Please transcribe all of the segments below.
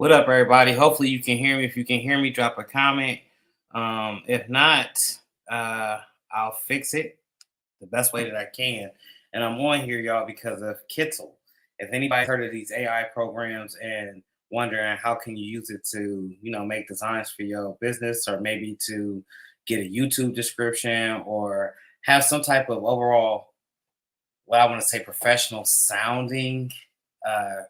What up, everybody? Hopefully, you can hear me. If you can hear me, drop a comment. If not, uh, I'll fix it the best way that I can. And I'm on here, y'all, because of Kittle. If anybody heard of these AI programs and wondering how can you use it to, make designs for your business, or maybe to get a YouTube description, or have some type of overall, what I want to say, professional sounding uh,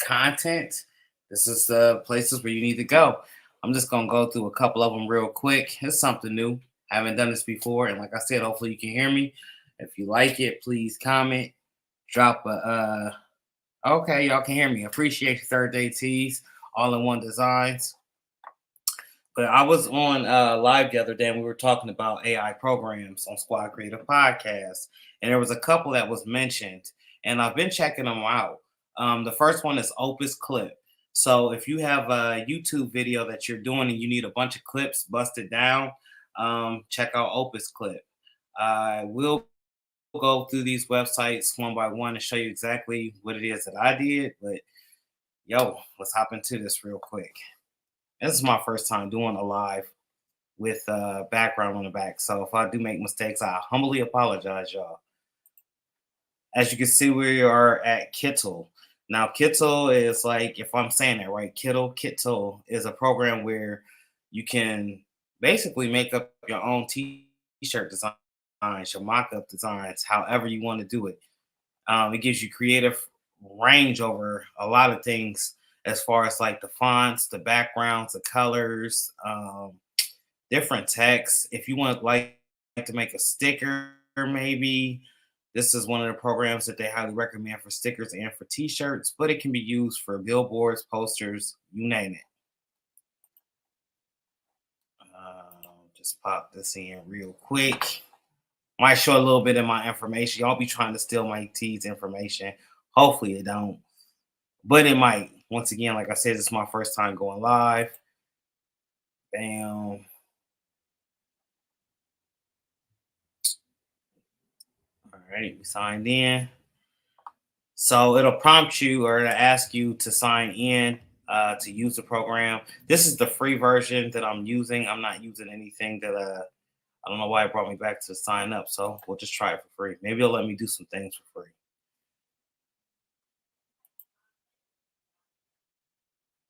content, this is the places where you need to go. I'm just gonna go through a couple of them real quick. It's something new. I haven't done this before, and like I said, hopefully you can hear me. If you like it, please comment. Drop a okay, y'all can hear me. Appreciate your third day teas, all in one designs. But I was on live the other day and we were talking about AI programs on Squad Creative Podcast. And there was a couple that was mentioned, and I've been checking them out. The first one is Opus Clip. So if you have a YouTube video that you're doing and you need a bunch of clips busted down, check out Opus Clip. I will go through these websites one by one and show you exactly what it is that I did. But yo, let's hop into this real quick. This is my first time doing a live with background on the back. So if I do make mistakes, I humbly apologize, y'all. As you can see, we are at Kittle. Now, Kittle is like, if I'm saying that right, Kittle is a program where you can basically make up your own t-shirt designs, your mock-up designs, however you want to do it. It gives you creative range over a lot of things, as far as like the fonts, the backgrounds, the colors, different text. If you want like to make a sticker, maybe this is one of the programs that they highly recommend for stickers and for t-shirts, but it can be used for billboards, posters, you name it. Just pop this in real quick. Might show a little bit of my information. Y'all be trying to steal my tea's information. Hopefully it don't, but it might. Once again, like I said, this is my first time going live. Bam. All right, we signed in. So it'll prompt you or it'll ask you to sign in to use the program. This is the free version that I'm using. I'm not using anything that I don't know why it brought me back to sign up. So we'll just try it for free. Maybe it'll let me do some things for free.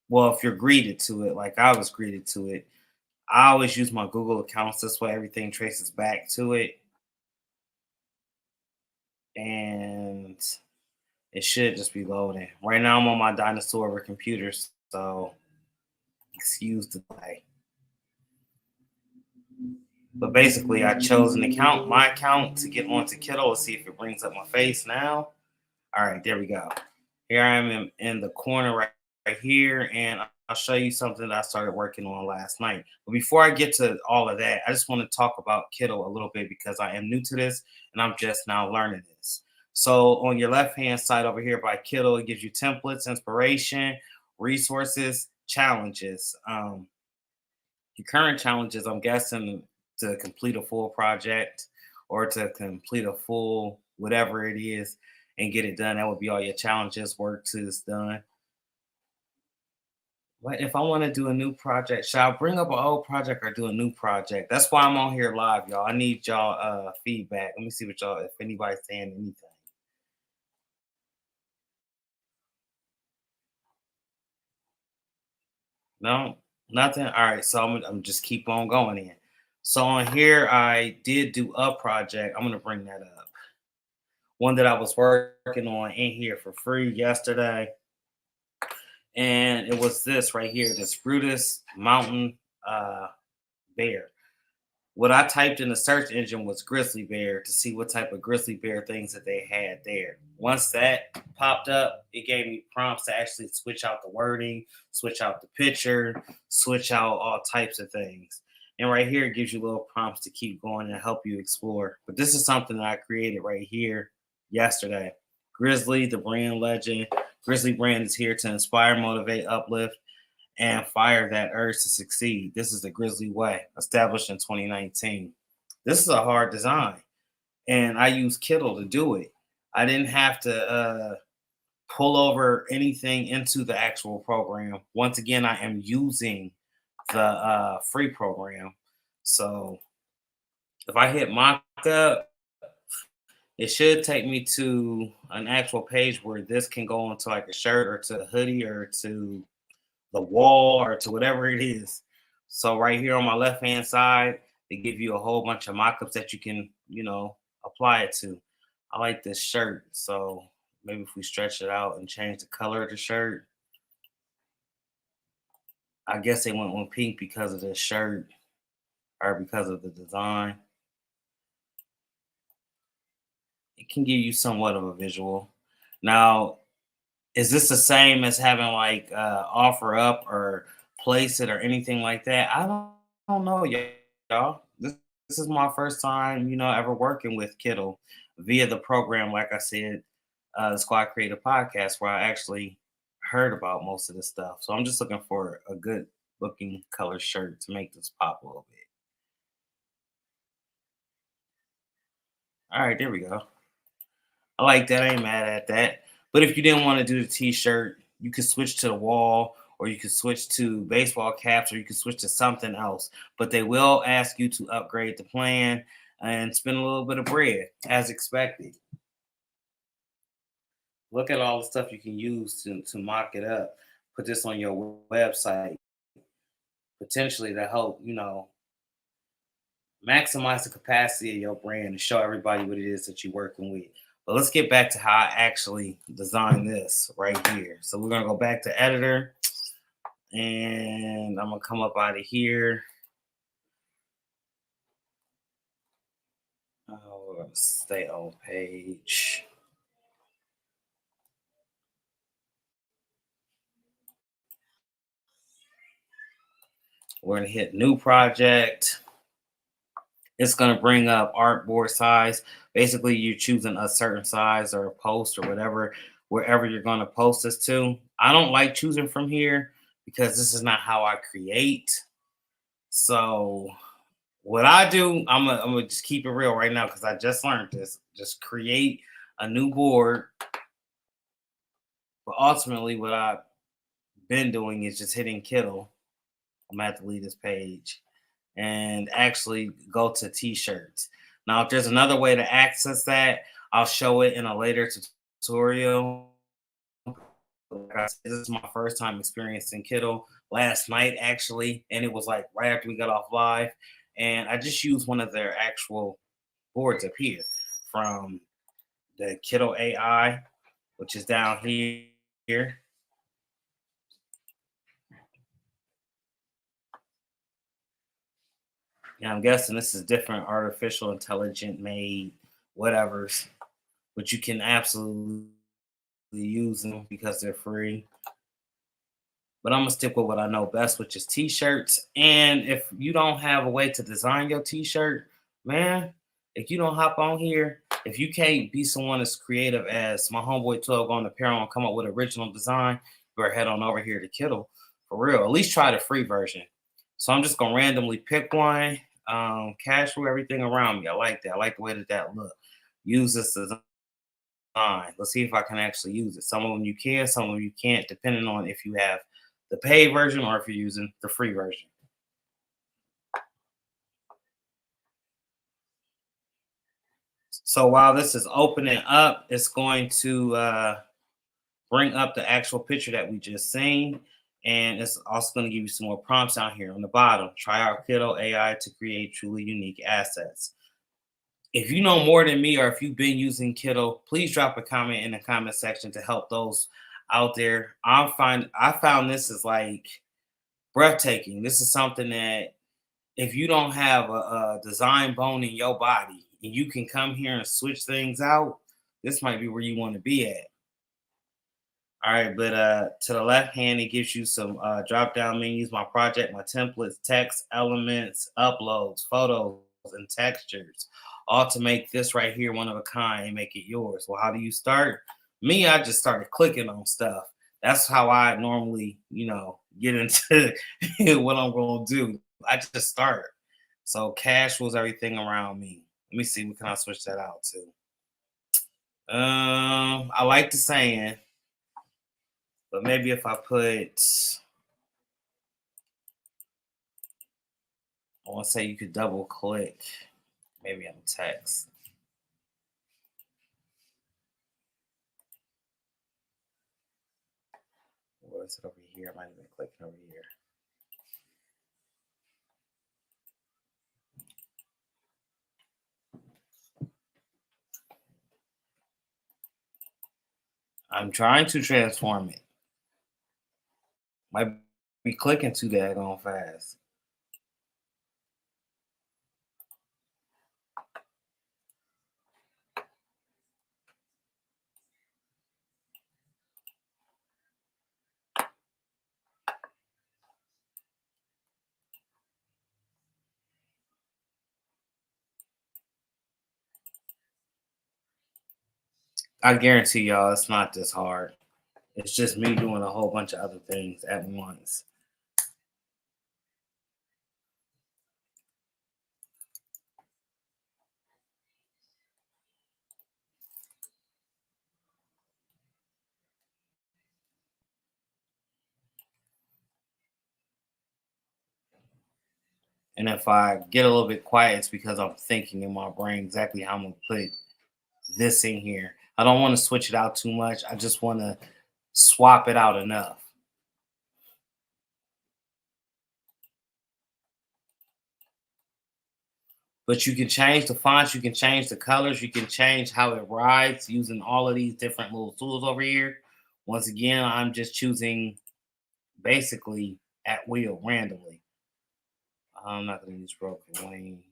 Well, if you're greeted to it, like I was greeted to it, I always use my Google accounts. This way everything traces back to it. And it should just be loading. Right now I'm on my dinosaur over computers, so excuse the delay. But basically I chose an account, my account, to get onto Kittle. Let's see if it brings up my face now. All right, there we go. Here I am in the corner right here, and I'll show you something that I started working on last night. But before I get to all of that, I just want to talk about Kittle a little bit because I am new to this and I'm just now learning this. So on your left-hand side over here by Kittle, it gives you templates, inspiration, resources, challenges. Your current challenges, I'm guessing, to complete a full project or to complete a full whatever it is and get it done. That would be all your challenges, work to is done. What if I want to do a new project? Should I bring up an old project or do a new project? That's why I'm on here live, y'all. I need y'all feedback. Let me see what y'all, if anybody's saying anything. No, nothing. All right, so I'm just keep on going in. So on here, I did do a project. I'm gonna bring that up. One that I was working on in here for free yesterday, and it was this right here, this Brutus Mountain Bear. What I typed in the search engine was grizzly bear to see what type of grizzly bear things that they had there. Once that popped up, it gave me prompts to actually switch out the wording, switch out the picture, switch out all types of things. And right here, it gives you little prompts to keep going and help you explore. But this is something that I created right here yesterday. Grizzly, the brand legend. Grizzly brand is here to inspire, motivate, uplift, and fire that urge to succeed. This is the Grizzly Way, established in 2019. This is a hard design, and I used Kittle to do it. I didn't have to pull over anything into the actual program. Once again, I am using the free program. So if I hit mock up, it should take me to an actual page where this can go into like a shirt or to a hoodie or to the wall or to whatever it is. So right here on my left hand side, they give you a whole bunch of mock-ups that you can, apply it to. I like this shirt, so maybe if we stretch it out and change the color of the shirt, I guess they went with pink because of the shirt or because of the design. It can give you somewhat of a visual. Now, is this the same as having like offer up or place it or anything like that? I don't know, y'all. This is my first time, ever working with Kittle via the program. Like I said, the Squad Creative Podcast, where I actually heard about most of this stuff. So I'm just looking for a good looking color shirt to make this pop a little bit. All right, there we go. I like that. I ain't mad at that. But if you didn't want to do the t-shirt, you could switch to the wall, or you could switch to baseball caps, or you could switch to something else. But they will ask you to upgrade the plan and spend a little bit of bread as expected. Look at all the stuff you can use to mock it up. Put this on your website, potentially to help, maximize the capacity of your brand and show everybody what it is that you're working with. But let's get back to how I actually designed this right here. So we're gonna go back to editor, and I'm gonna come up out of here. We're gonna stay on page. We're gonna hit new project. It's going to bring up artboard size. Basically, you're choosing a certain size or a post or whatever, wherever you're going to post this to. I don't like choosing from here because this is not how I create. So what I do, I'm gonna just keep it real right now because I just learned this. Just create a new board. But ultimately, what I've been doing is just hitting Kittle. I'm gonna have to leave this page and actually go to t-shirts. Now, if there's another way to access that, I'll show it in a later tutorial. Like I said, this is my first time experiencing Kittle last night, actually, and it was like right after we got off live. And I just used one of their actual boards up here from the Kittle AI, which is down here. Yeah, I'm guessing this is different artificial intelligent made whatevers, but you can absolutely use them because they're free. But I'm gonna stick with what I know best, which is t-shirts. And if you don't have a way to design your t-shirt, man, if you don't hop on here, if you can't be someone as creative as my homeboy 12 on apparel and come up with original design, you better head on over here to Kittle for real. At least try the free version. So I'm just gonna randomly pick one. Casual everything around me. I like that. I like the way that look. Use this design. Let's see if I can actually use it. Some of them you can, some of them you can't, depending on if you have the paid version or if you're using the free version. So while this is opening up, it's going to bring up the actual picture that we just seen. And it's also going to give you some more prompts down here on the bottom. Try out Kittle AI to create truly unique assets. If you know more than me or if you've been using Kittle, please drop a comment in the comment section to help those out there. I found this is like breathtaking. This is something that if you don't have a design bone in your body and you can come here and switch things out, this might be where you want to be at. All right, but to the left hand, it gives you some drop down menus, my project, my templates, text, elements, uploads, photos, and textures, all to make this right here one of a kind and make it yours. Well, how do you start? Me, I just started clicking on stuff. That's how I normally, get into what I'm going to do. I just start. So casuals everything around me. Let me see. What can I switch that out to? I like the saying, But maybe if I put, I want to say you could double click maybe on text. Or is it over here? I might have been clicking over here. I'm trying to transform it. Might be clicking too daggone fast. I guarantee y'all it's not this hard. It's just me doing a whole bunch of other things at once. And if I get a little bit quiet, it's because I'm thinking in my brain exactly how I'm gonna put this in here. I don't want to switch it out too much. I just want to swap it out enough. But you can change the fonts, you can change the colors, you can change how it rides using all of these different little tools over here. Once again, I'm just choosing basically at will randomly. I'm not going to use broken wing.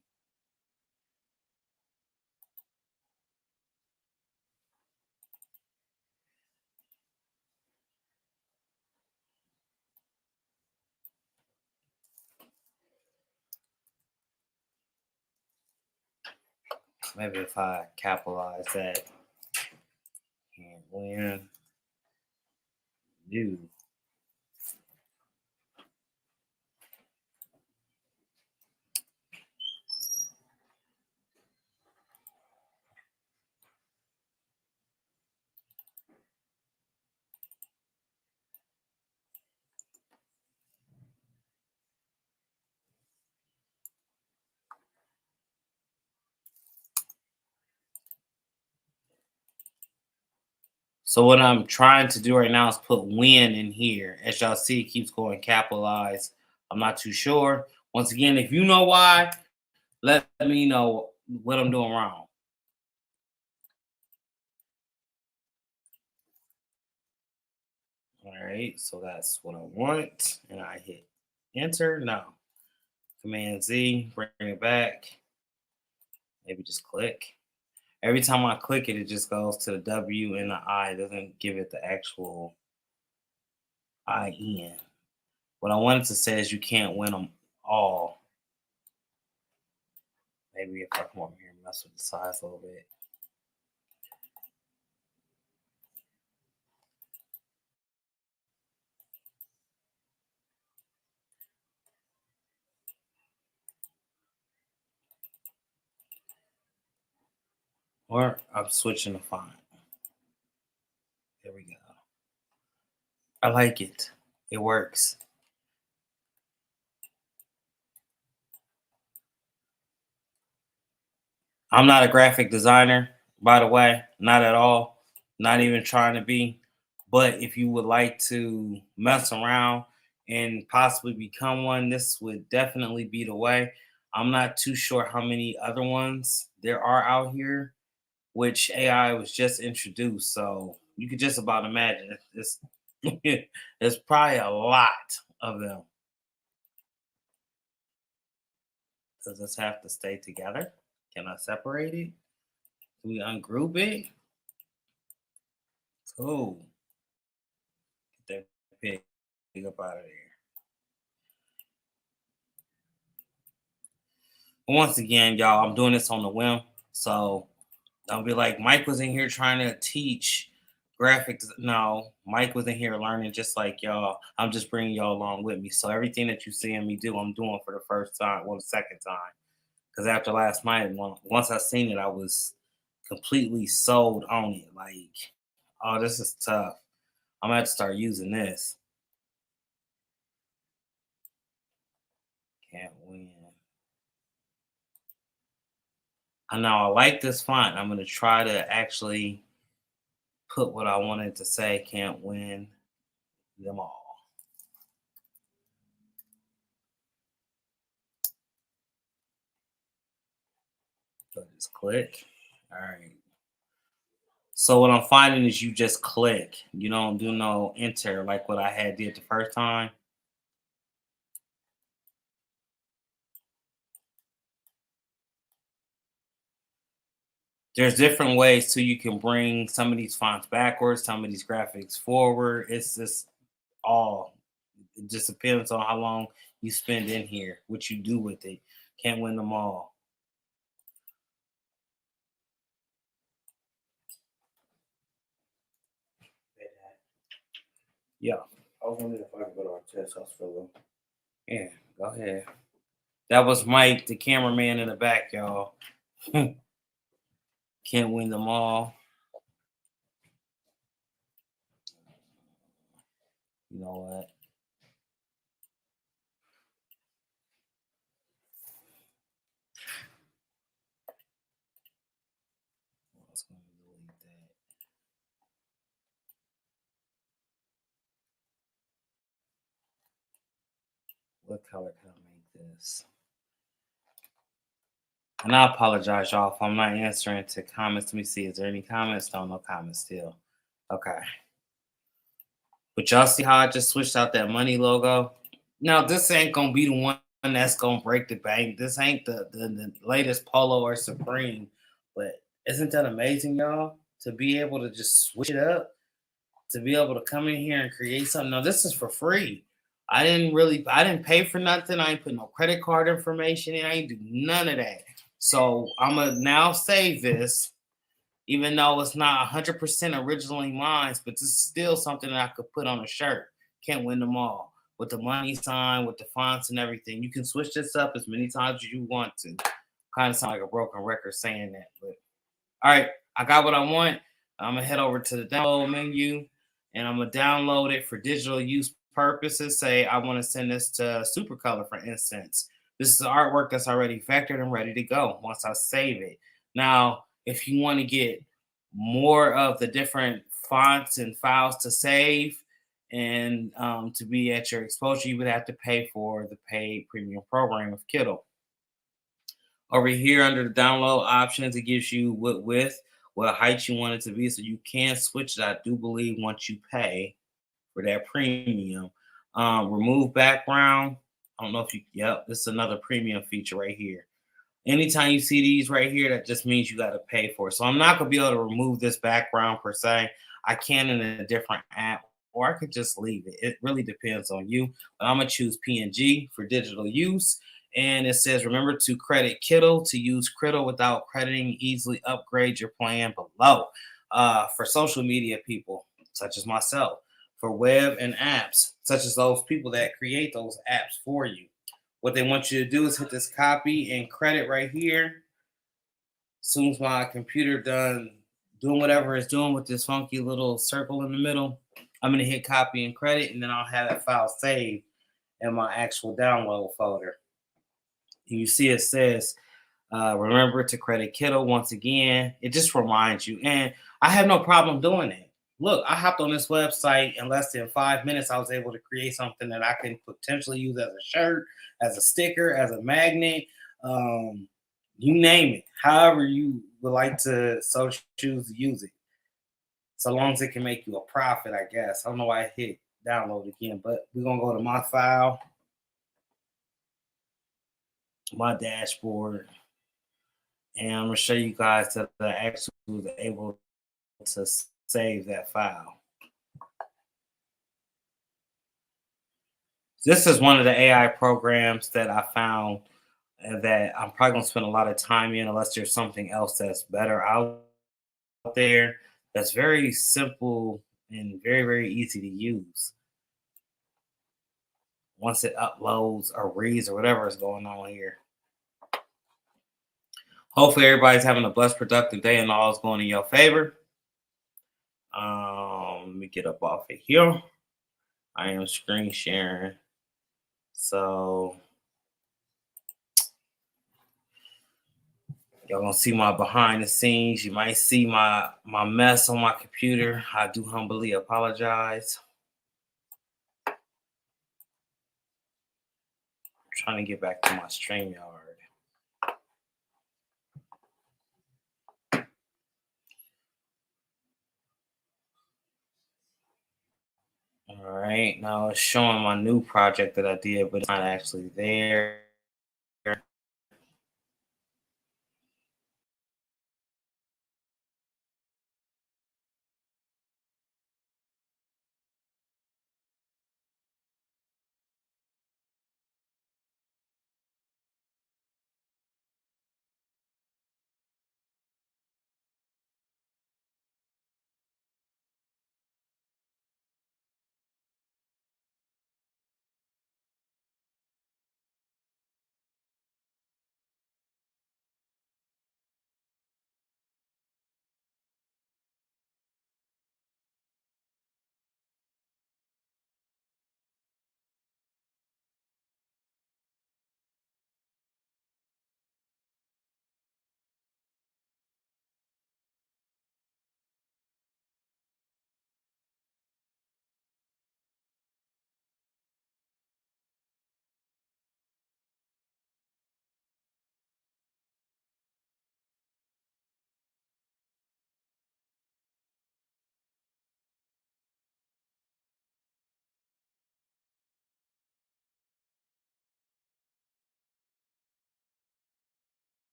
Maybe if I capitalize that and win, do. So what I'm trying to do right now is put win in here. As y'all see, it keeps going capitalized. I'm not too sure. Once again, if you know why, let me know what I'm doing wrong. All right, so that's what I want. And I hit enter. No. Command Z, bring it back. Maybe just click. Every time I click it, it just goes to the W and the I. It doesn't give it the actual IN. What I wanted to say is you can't win them all. Maybe if I come over here and mess with the size a little bit. Or I'm switching the font. There we go. I like it. It works. I'm not a graphic designer, by the way, not at all. Not even trying to be. But if you would like to mess around and possibly become one, this would definitely be the way. I'm not too sure how many other ones there are out here, which AI was just introduced. So you could just about imagine it's there's probably a lot of them. Does this have to stay together? Can I separate it? Can we ungroup it? Cool. Get that pig up out of there. Once again, y'all, I'm doing this on the whim. So don't be like, Mike was in here trying to teach graphics. No, Mike was in here learning just like y'all. I'm just bringing y'all along with me. So everything that you seeing me do, I'm doing for the first time, well, the second time. Because after last night, once I seen it, I was completely sold on it. Like, oh, this is tough. I'm gonna have to start using this. Can't win. I know I like this font. I'm gonna try to actually put what I wanted to say. Can't win them all. So just click. All right. So what I'm finding is you just click. You don't do no enter like what I had did the first time. There's different ways too. You can bring some of these fonts backwards, some of these graphics forward. It's just all. It just depends on how long you spend in here, what you do with it. Can't win them all. Yeah. I was wondering if I could go to our test house for a little. Yeah, go ahead. That was Mike, the cameraman in the back, y'all. Can't win them all. You know what? I was gonna delete that. What color can I make this? And I apologize, y'all, if I'm not answering to comments. Let me see. Is there any comments? No comments still. Okay. But y'all see how I just switched out that money logo? Now, this ain't going to be the one that's going to break the bank. This ain't the latest Polo or Supreme. But isn't that amazing, y'all? To be able to just switch it up, to be able to come in here and create something. Now, this is for free. I didn't pay for nothing. I ain't put no credit card information in. I ain't do none of that. So I'm going to now save this, even though it's not 100% originally mine, but this is still something that I could put on a shirt. Can't win them all. With the money sign, with the fonts and everything. You can switch this up as many times as you want to. Kind of sound like a broken record saying that. But all right, I got what I want. I'm going to head over to the download menu, and I'm going to download it for digital use purposes. Say I want to send this to Supercolor, for instance. This is the artwork that's already vectored and ready to go once I save it. Now, if you want to get more of the different fonts and files to save and to be at your exposure, you would have to pay for the paid premium program of Kindle. Over here under the download options, it gives you what width, what height you want it to be, so you can switch it. I do believe once you pay for that premium. Remove background. I don't know if you, yep, this is another premium feature right here. Anytime you see these right here, that just means you got to pay for it. So I'm not going to be able to remove this background per se. I can in a different app, or I could just leave it. It really depends on you. But I'm going to choose PNG for digital use. And it says, remember to credit Kindle to use Kindle without crediting. Easily upgrade your plan below. For social media people, such as myself, for web and apps, such as those people that create those apps for you. What they want you to do is hit this copy and credit right here. As soon as my computer done doing whatever it's doing with this funky little circle in the middle, I'm going to hit copy and credit, and then I'll have that file saved in my actual download folder. And you see it says, remember to credit Kindle once again. It just reminds you. And I have no problem doing it. Look, I hopped on this website in less than 5 minutes. I was able to create something that I can potentially use as a shirt, as a sticker, as a magnet, you name it. However you would like to so choose to use it. So long as it can make you a profit, I guess. I don't know why I hit download again, but we're going to go to my file, my dashboard, and I'm going to show you guys that I actually was able to save that file. This is one of the AI programs that I found that I'm probably going to spend a lot of time in unless there's something else that's better out there that's very simple and very, very easy to use. Once it uploads or reads or whatever is going on here. Hopefully everybody's having a blessed, productive day and all is going in your favor. Let me me get up off of here. I am screen sharing. So y'all gonna see my behind the scenes. You might see my mess on my computer. I do humbly apologize. I'm trying to get back to my StreamYard. All right, now it's showing my new project that I did, but it's not actually there.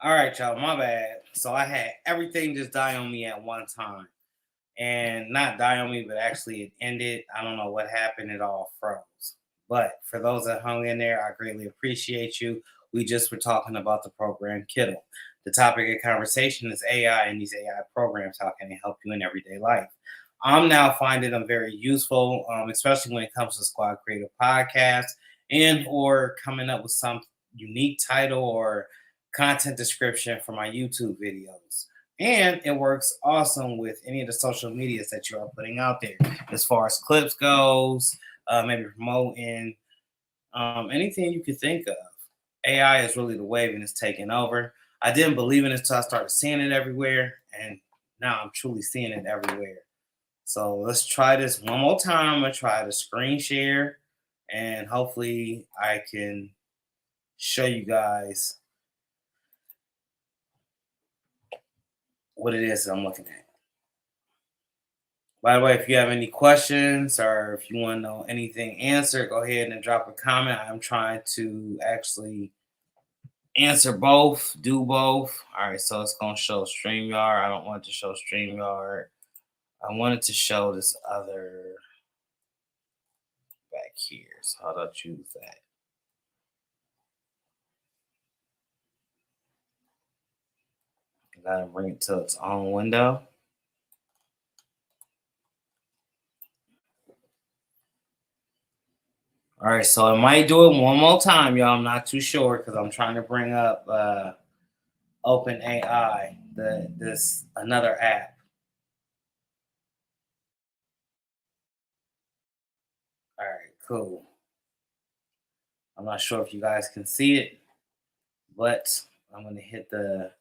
All right, y'all, my bad. So I had everything just die on me at one time. And not die on me, but actually it ended. I don't know what happened. It all froze. But for those that hung in there, I greatly appreciate you. We just were talking about the program Kittle. The topic of conversation is AI and these AI programs. How can they help you in everyday life? I'm now finding them very useful, especially when it comes to Squad Creative Podcasts and or coming up with some unique title or content description for my YouTube videos. And it works awesome with any of the social medias that you are putting out there, as far as clips goes, maybe promoting, anything you could think of. AI is really the wave and it's taking over. I didn't believe in it until I started seeing it everywhere, and now I'm truly seeing it everywhere. So let's try this one more time. I'm gonna try to screen share, and hopefully I can show you guys what it is that I'm looking at. By the way, if you have any questions or if you want to know anything answered, go ahead and drop a comment. I'm trying to actually answer both, do both. All right, so it's going to show StreamYard. I don't want it to show StreamYard. I wanted to show this other back here. So how do I choose that? I got to bring it to its own window. All right, so I might do it one more time, y'all. I'm not too sure because I'm trying to bring up OpenAI, this another app. All right, cool. I'm not sure if you guys can see it, but I'm gonna hit the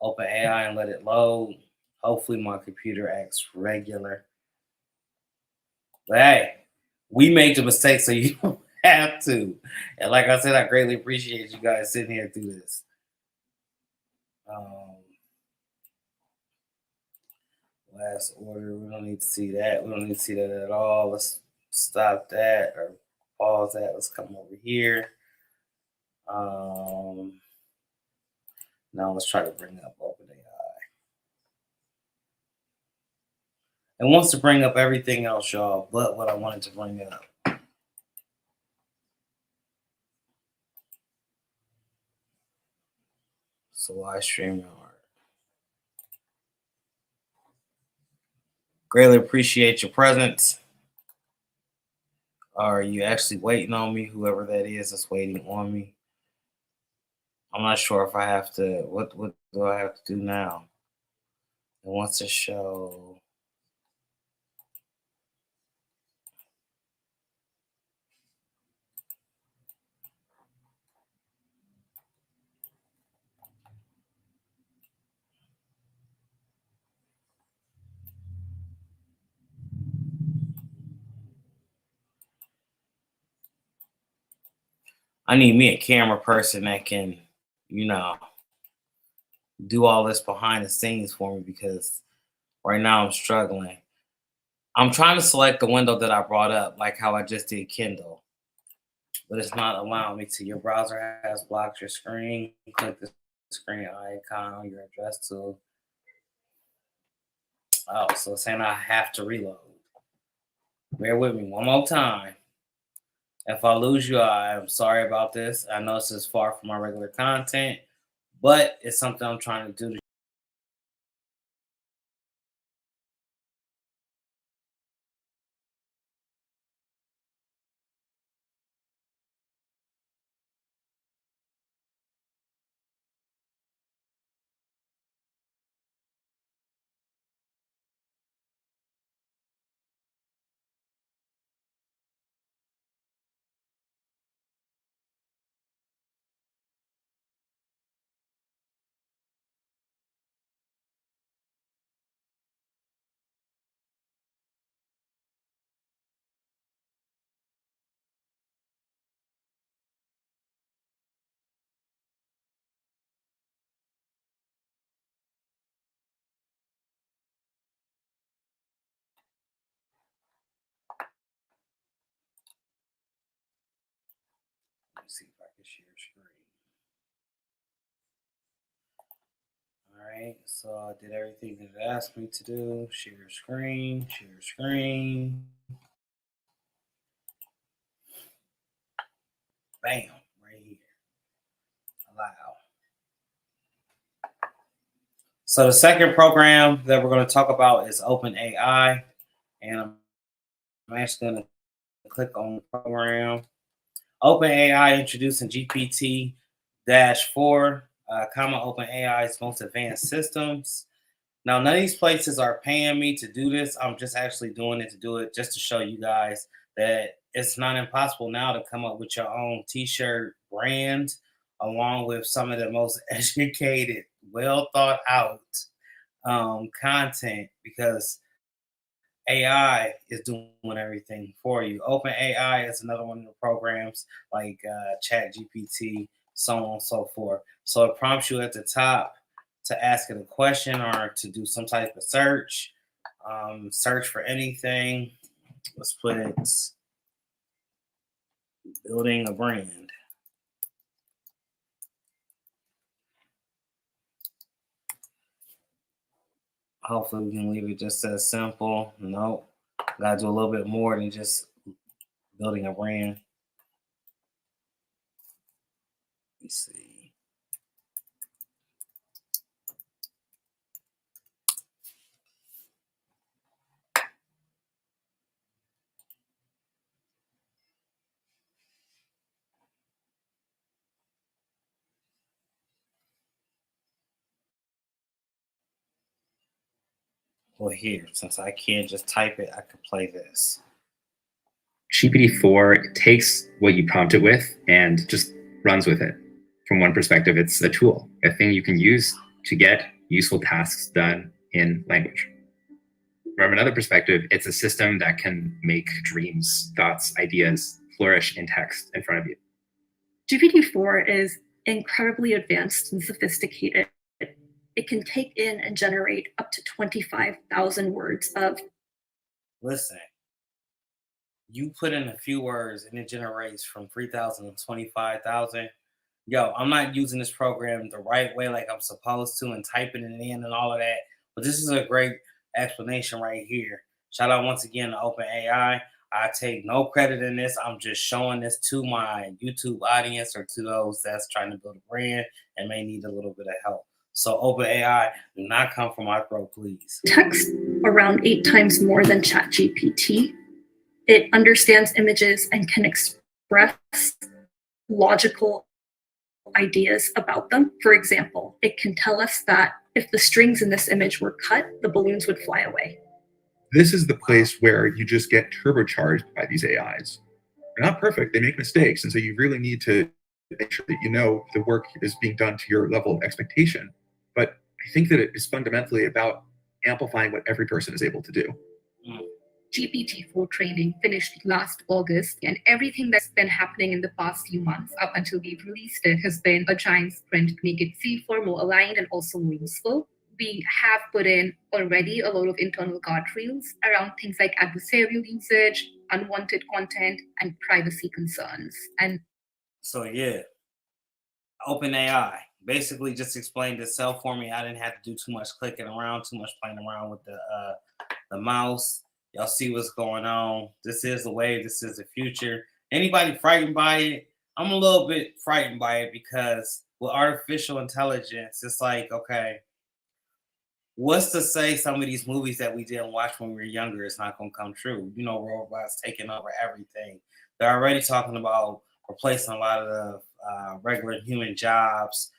OpenAI and let it load. Hopefully my computer acts regular. But hey, we made the mistake so you don't have to. And like I said, I greatly appreciate you guys sitting here through this. Um, Last order, we don't need to see that. We don't need to see that at all. Let's stop that or pause that. Let's come over here. Now let's try to bring up OpenAI. It wants to bring up everything else, y'all, but what I wanted to bring up. So why StreamYard? Greatly appreciate your presence. Are you actually waiting on me? Whoever that is that's waiting on me. I'm not sure if I have to. What do I have to do now? It wants to show. I need me a camera person that can, you know, do all this behind the scenes for me because right now I'm struggling. I'm trying to select the window that I brought up, like how I just did Kindle, but it's not allowing me to. Your browser has blocked your screen. Click the screen icon on your address tool. Oh, so it's saying I have to reload. Bear with me one more time. If I lose you, I'm sorry about this. I know this is far from my regular content, but it's something I'm trying to do. Let me see if I can share screen. right, so I did everything that it asked me to do. Share screen, share screen. Bam, right here. Allow. So the second program that we're going to talk about is OpenAI, and I'm actually going to click on the program. OpenAI introducing GPT-4, OpenAI's most advanced systems. Now, none of these places are paying me to do this. I'm just actually doing it to do it just to show you guys that it's not impossible now to come up with your own t-shirt brand along with some of the most educated, well thought out content because AI is doing everything for you. OpenAI is another one of the programs like Chat GPT, so on and so forth. So it prompts you at the top to ask it a question or to do some type of search. Search for anything. Let's put it building a brand. Hopefully we can leave it just as simple. Nope. Gotta do a little bit more than just building a brand. Let me see. Well, here, since I can't just type it, I could play this. GPT-4 takes what you prompt it with and just runs with it. From one perspective, it's a tool, a thing you can use to get useful tasks done in language. From another perspective, it's a system that can make dreams, thoughts, ideas flourish in text in front of you. GPT-4 is incredibly advanced and sophisticated. It can take in and generate up to 25,000 words of. Listen, you put in a few words and it generates from 3,000 to 25,000. Yo, I'm not using this program the right way like I'm supposed to and typing it in and all of that. But this is a great explanation right here. Shout out once again to OpenAI. I take no credit in this. I'm just showing this to my YouTube audience or to those that's trying to build a brand and may need a little bit of help. So OpenAI, do not come from my throat, please. Text around 8 times more than ChatGPT. It understands images and can express logical ideas about them. For example, it can tell us that if the strings in this image were cut, the balloons would fly away. This is the place where you just get turbocharged by these AIs. They're not perfect, they make mistakes. And so you really need to make sure that you know the work is being done to your level of expectation. But I think that it is fundamentally about amplifying what every person is able to do. GPT-4 training finished last August, and everything that's been happening in the past few months up until we've released it has been a giant sprint to make it safer, more aligned, and also more useful. We have put in already a lot of internal guardrails around things like adversarial usage, unwanted content, and privacy concerns. And so yeah, OpenAI basically just explained itself for me. I didn't have to do too much clicking around, too much playing around with the mouse. Y'all see what's going on. This is the wave. This is the future. Anybody frightened by it? I'm a little bit frightened by it because with artificial intelligence, it's like, okay, what's to say some of these movies that we didn't watch when we were younger is not going to come true? You know, robots taking over everything. They're already talking about replacing a lot of the regular human jobs,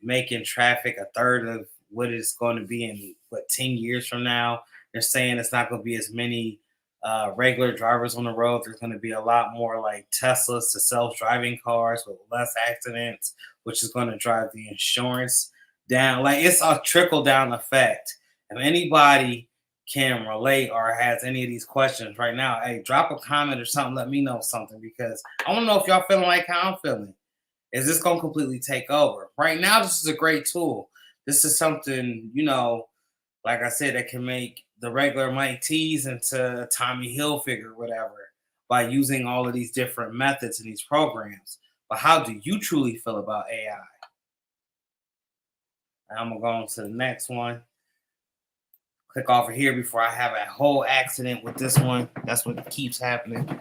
making traffic a third of what it's going to be in, 10 years from now. They're saying it's not going to be as many regular drivers on the road. There's going to be a lot more like Teslas to self-driving cars with less accidents, which is going to drive the insurance down. Like, it's a trickle-down effect. If anybody can relate or has any of these questions right now, hey, drop a comment or something. Let me know something because I want to know if y'all feeling like how I'm feeling. Is this going to completely take over? Right now, this is a great tool. This is something, you know, like I said, that can make the regular Mike T's into a Tommy Hilfiger, whatever, by using all of these different methods in these programs. But how do you truly feel about AI? I'm gonna go on to the next one. Click over here before I have a whole accident with this one. That's what keeps happening.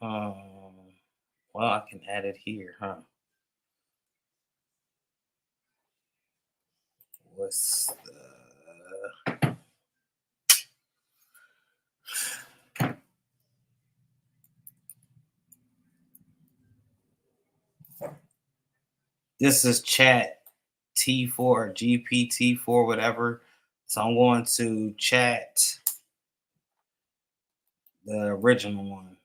Well, I can add it here, huh? What's the... This is chat T4 or GPT-4, whatever. So I'm going to chat the original one,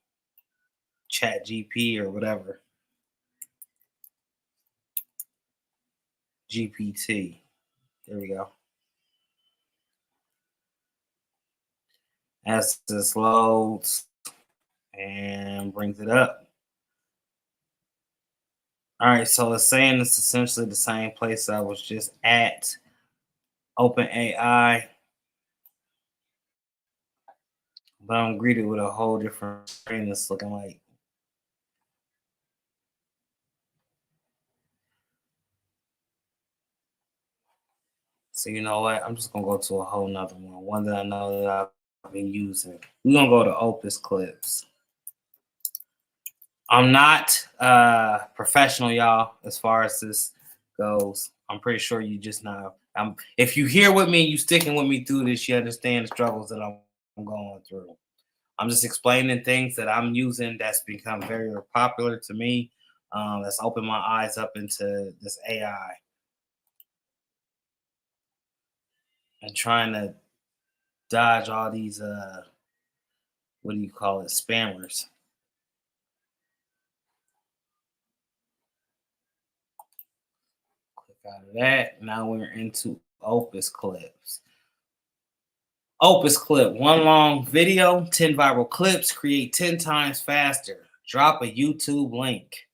chat GP or whatever. GPT. There we go. As this loads and brings it up. All right, so it's saying it's essentially the same place I was just at, OpenAI, but I'm greeted with a whole different screen that's looking like. So you know what? I'm just gonna go to a whole nother one that I know that I've been using. We're gonna go to Opus Clips. I'm not professional, y'all, as far as this goes. I'm pretty sure you just know. If you here with me, you sticking with me through this, you understand the struggles that I'm going through. I'm just explaining things that I'm using that's become very popular to me. That's opened my eyes up into this AI. And trying to dodge all these, what do you call it, spammers. Click out of that. Now we're into Opus Clips. Opus Clip, one long video, 10 viral clips, create 10 times faster. Drop a YouTube link.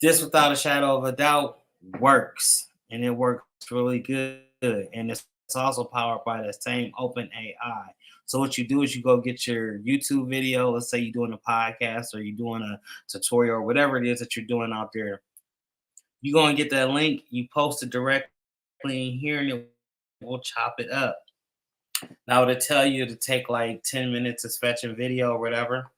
This, without a shadow of a doubt, works. And it works really good. And it's also powered by the same OpenAI. So what you do is you go get your YouTube video. Let's say you're doing a podcast or you're doing a tutorial or whatever it is that you're doing out there. You go and get that link. You post it directly in here and it will chop it up. Now it'll tell you to take like 10 minutes of fetching video or whatever.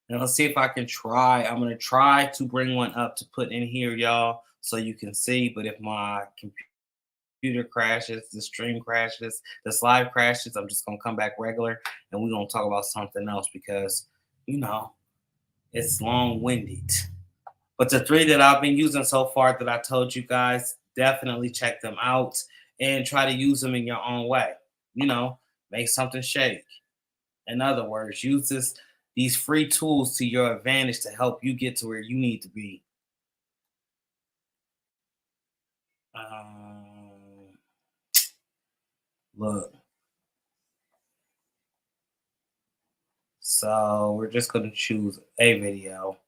And let's see if I can try. I'm going to try to bring one up to put in here, y'all, so you can see. But if my computer crashes, the stream crashes, this live crashes, I'm just going to come back regular and we're going to talk about something else because, you know, it's long-winded. But the 3 that I've been using so far that I told you guys, definitely check them out and try to use them in your own way. You know, make something shake. In other words, use these free tools to your advantage to help you get to where you need to be. Look. So we're just going to choose a video.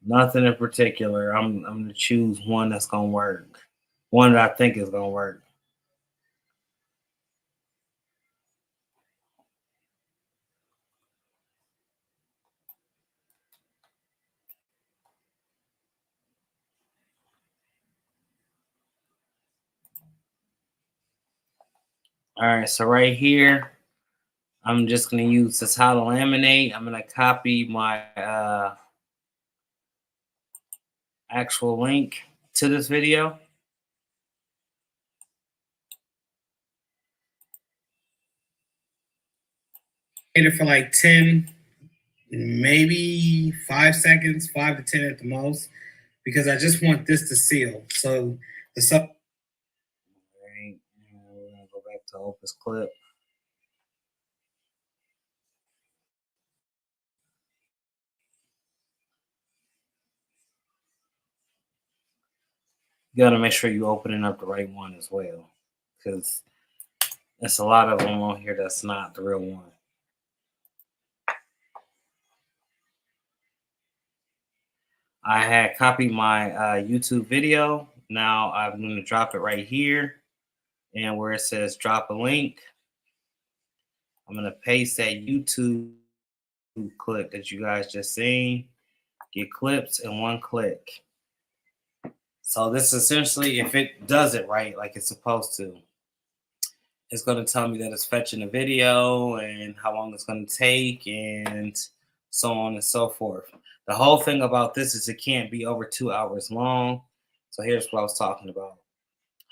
Nothing in particular. I'm going to choose one that's going to work. One that I think is going to work. All right, so right here, I'm just going to use this how to laminate. I'm going to copy my actual link to this video. Hit it for like 10, maybe 5 seconds, 5 to 10 at the most, because I just want this to seal. So the sub. All right, we're going to go back to Opus Clip. You got to make sure you're opening up the right one as well, because there's a lot of them on here that's not the real one. I had copied my YouTube video. Now I'm going to drop it right here. And where it says drop a link, I'm going to paste that YouTube clip that you guys just seen. Get clips in one click. So this essentially, if it does it right, like it's supposed to, it's going to tell me that it's fetching a video and how long it's going to take and so on and so forth. The whole thing about this is it can't be over 2 hours long. So here's what I was talking about.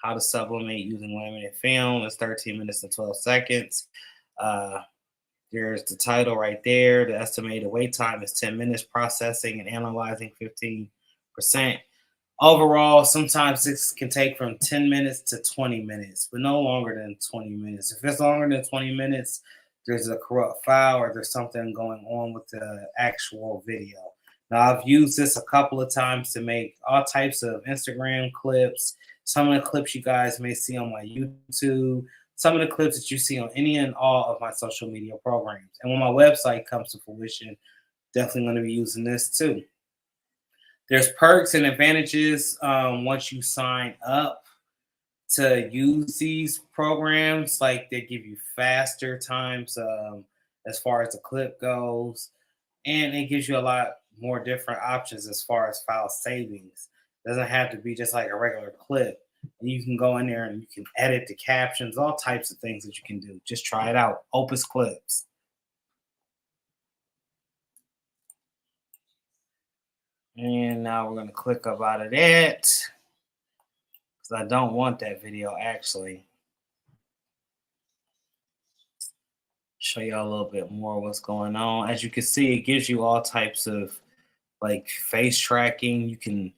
How to supplement using laminate film. It's 13 minutes and 12 seconds. There's the title right there. The estimated wait time is 10 minutes, processing and analyzing 15%. Overall, sometimes this can take from 10 minutes to 20 minutes, but no longer than 20 minutes. If it's longer than 20 minutes, there's a corrupt file or there's something going on with the actual video. Now, I've used this a couple of times to make all types of Instagram clips. Some of the clips you guys may see on my YouTube, some of the clips that you see on any and all of my social media programs. And when my website comes to fruition, definitely going to be using this too. There's perks and advantages once you sign up to use these programs. Like they give you faster times as far as the clip goes. And it gives you a lot more different options as far as file savings. It doesn't have to be just like a regular clip. You can go in there and you can edit the captions, all types of things that you can do. Just try it out. Opus Clips. And now we're going to click up out of that because I don't want that video actually. Show y'all a little bit more what's going on. As you can see, it gives you all types of like face tracking. You can,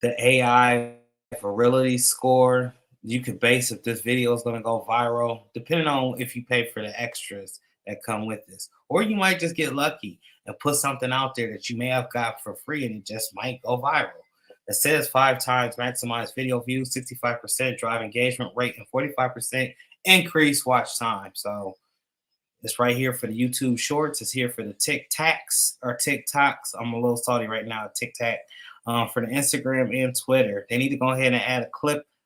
the AI virality score, you could base if this video is going to go viral, depending on if you pay for the extras that come with this. Or you might just get lucky and put something out there that you may have got for free and it just might go viral. It says 5 times maximize video views, 65% drive engagement rate, and 45% increase watch time. So it's right here for the YouTube shorts. It's here for the TikToks or TikToks. I'm a little salty right now, TikTok. For the Instagram and Twitter, they need to go ahead and add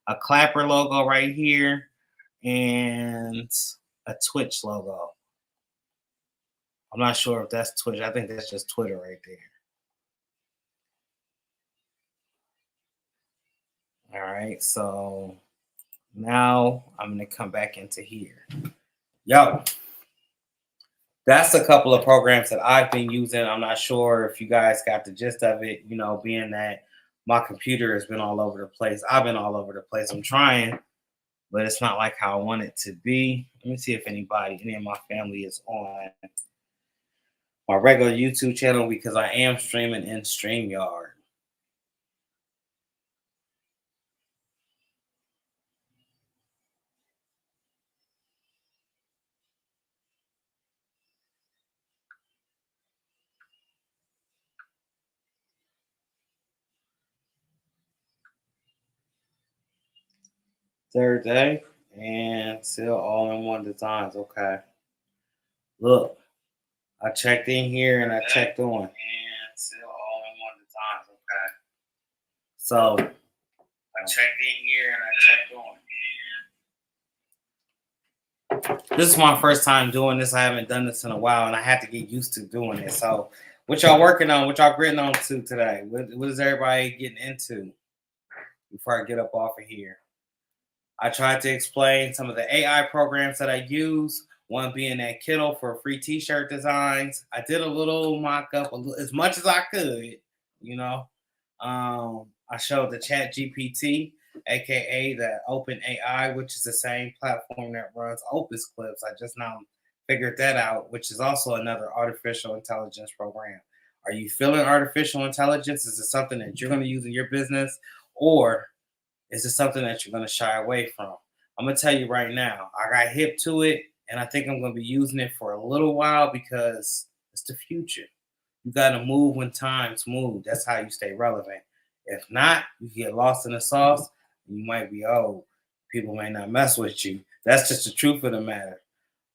a clapper logo right here and a Twitch logo. I'm not sure if that's Twitch. I think that's just Twitter right there. All right, so now I'm going to come back into here. Yo, that's a couple of programs that I've been using. I'm not sure if you guys got the gist of it, you know, being that my computer has been all over the place. I've been all over the place. I'm trying, but it's not like how I want it to be. Let me see if any of my family is on my regular YouTube channel because I am streaming in StreamYard. Third day and still all in one designs. Okay. Look, I checked in here and I checked on. And still all in one designs. Okay. So I checked in here and I checked on. This is my first time doing this. I haven't done this in a while and I had to get used to doing it. So what y'all working on? What y'all gritting on to today? What is everybody getting into before I get up off of here? I tried to explain some of the AI programs that I use, one being that Kindle for free t-shirt designs. I did a little mock-up as much as I could, you know. I showed the Chat GPT, aka the Open AI, which is the same platform that runs Opus Clips. I just now figured that out, which is also another artificial intelligence program. Are you feeling artificial intelligence? Is it something that you're going to use in your business, or is it something that you're going to shy away from? I'm going to tell you right now, I got hip to it, and I think I'm going to be using it for a little while because it's the future. You got to move when times move. That's how you stay relevant. If not, you get lost in the sauce, and you might be old. People may not mess with you. That's just the truth of the matter.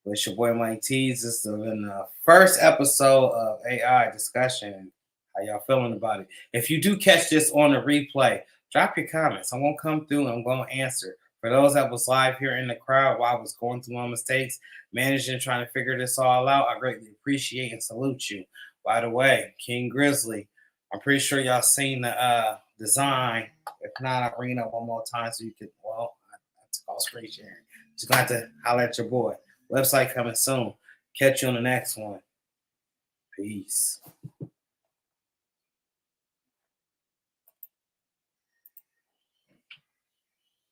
But it's your boy Mike Tees. This has been the first episode of AI discussion. How y'all feeling about it? If you do catch this on the replay, drop your comments. I'm going to come through and I'm going to answer. For those that was live here in the crowd while I was going through my mistakes, managing, trying to figure this all out, I greatly appreciate and salute you. By the way, King Grizzly, I'm pretty sure y'all seen the design. If not, I'll bring it up one more time so you can, well, that's called screen sharing. Just gonna have to holler at your boy. Website coming soon. Catch you on the next one. Peace.